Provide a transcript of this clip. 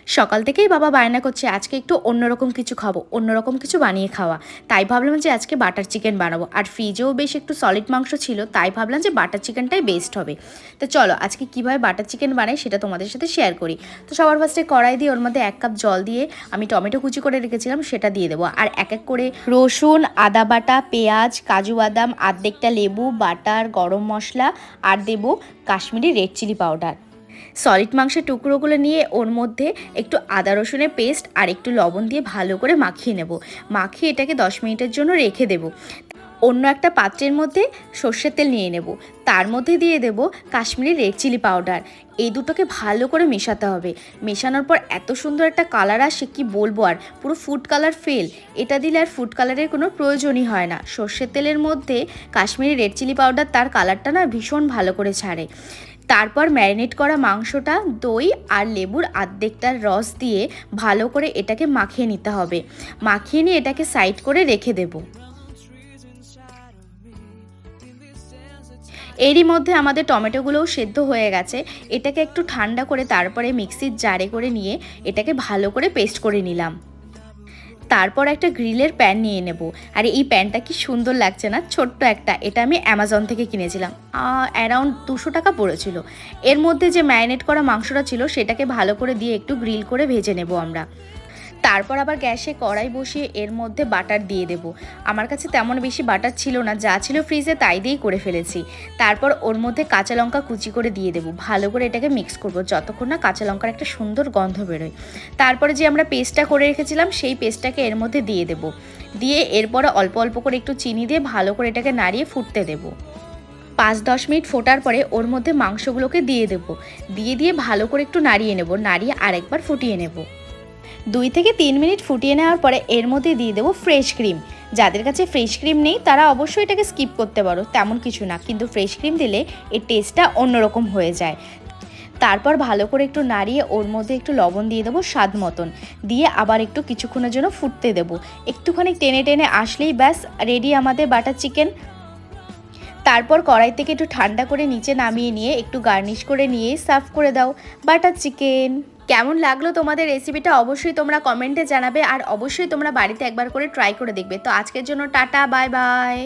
সকাল থেকেই বাবা বায়না করছে আজকে একটু অন্যরকম কিছু খাবো, অন্যরকম কিছু বানিয়ে খাওয়া। তাই ভাবলাম যে আজকে বাটার চিকেন বানাবো। আর ফ্রিজেও বেশ একটু সলিড মাংস ছিল, তাই ভাবলাম যে বাটার চিকেনটাই বেস্ট হবে। তো চলো আজকে কীভাবে বাটার চিকেন বানাই সেটা তোমাদের সাথে শেয়ার করি। তো সবার ফার্স্টে কড়াই দিয়ে ওর মধ্যে 1 কাপ জল দিয়ে আমি টমেটো কুচি করে রেখেছিলাম সেটা দিয়ে দেবো। আর এক এক করে রসুন, আদা বাটা, পেঁয়াজ, কাজু বাদাম, আর্ধেকটা লেবু, বাটার, গরম মশলা আর দেবো Kashmiri red chilli powder. Solid মাংসের টুকরোগুলো নিয়ে ওর মধ্যে একটু আদা রসুনের পেস্ট আর একটু লবণ দিয়ে ভালো করে মাখিয়ে নেব। মাখিয়ে এটাকে 10 মিনিটের জন্য রেখে দেব। অন্য একটা পাত্রের মধ্যে সর্ষের তেল নিয়ে নেব, তার মধ্যে দিয়ে দেব কাশ্মীরি রেড চিলি পাউডার। এই দুটোকে ভালো করে মেশাতে হবে। মেশানোর পর এত সুন্দর একটা কালার আসে কি বলবো, আর পুরো ফুড কালার ফেল। এটা দিলে আর ফুড কালারের কোনো প্রয়োজনই হয় না। সর্ষের তেলের মধ্যে কাশ্মীরি রেড চিলি পাউডার তার কালারটা না ভীষণ ভালো করে ছাড়ে। তারপর ম্যারিনেট করা মাংসটা দই আর লেবুর আর্ধেকটার রস দিয়ে ভালো করে এটাকে মাখিয়ে নিতে হবে। মাখিয়ে নিয়ে এটাকে সাইড করে রেখে দেব। এরই মধ্যে আমাদের টমেটোগুলোও সেদ্ধ হয়ে গেছে। এটাকে একটু ঠান্ডা করে তারপরে মিক্সির জারে করে নিয়ে এটাকে ভালো করে পেস্ট করে নিলাম। তারপর একটা গ্রিলের প্যান নিয়ে নেব। আর এই প্যানটা কি সুন্দর লাগছে না, ছোট্ট একটা। এটা আমি অ্যামাজন থেকে কিনেছিলাম, অ্যারাউন্ড 200 টাকা পড়েছিল। এর মধ্যে যে ম্যারিনেট করা মাংসটা ছিল সেটাকে ভালো করে দিয়ে একটু গ্রিল করে ভেজে নেব আমরা। তারপর আবার গ্যাসে কড়াই বসিয়ে এর মধ্যে বাটার দিয়ে দেব। আমার কাছে তেমন বেশি বাটার ছিল না, যা ছিল ফ্রিজে তাই দিয়েই করে ফেলেছি। তারপর ওর মধ্যে কাঁচা লঙ্কা কুচি করে দিয়ে দেব। ভালো করে এটাকে মিক্স করব যতক্ষণ না কাঁচা লঙ্কার একটা সুন্দর গন্ধ বেরোয়। তারপরে যে আমরা পেস্টটা করে রেখেছিলাম সেই পেস্টটাকে এর মধ্যে দিয়ে দেব। দিয়ে এরপরে অল্প অল্প করে একটু চিনি দিয়ে ভালো করে এটাকে নাড়িয়ে ফুটতে দেব। 5-10 মিনিট ফোটার পরে ওর মধ্যে মাংসগুলোকে দিয়ে দেব। দিয়ে ভালো করে একটু নাড়িয়ে নেব। নাড়িয়ে আরেকবার ফুটিয়ে নেব। 2 থেকে 3 মিনিট ফুটিয়ে নেওয়ার পরে এর মধ্যে দিয়ে দেবো ফ্রেশ ক্রিম। যাদের কাছে ফ্রেশ ক্রিম নেই তারা অবশ্যই এটাকে স্কিপ করতে পারো, তেমন কিছু না, কিন্তু ফ্রেশ ক্রিম দিলে এর টেস্টটা অন্যরকম হয়ে যায়। তারপর ভালো করে একটু নাড়িয়ে ওর মধ্যে একটু লবণ দিয়ে দেবো স্বাদ মতন। দিয়ে আবার একটু কিছুক্ষণের জন্য ফুটতে দেবো। একটুখানি টেনে টেনে আসলেই ব্যাস রেডি আমাদের বাটার চিকেন। তারপর কড়াই থেকে একটু ঠান্ডা করে নিচে নামিয়ে নিয়ে একটু গার্নিশ করে নিয়ে সার্ভ করে দাও বাটার চিকেন। কেমন লাগলো তোমাদের রেসিপিটা অবশ্যই তোমরা কমেন্টে জানাবে, আর অবশ্যই তোমরা বাড়িতে একবার করে ট্রাই করে দেখবে। তো আজকের জন্য টাটা, বাই বাই।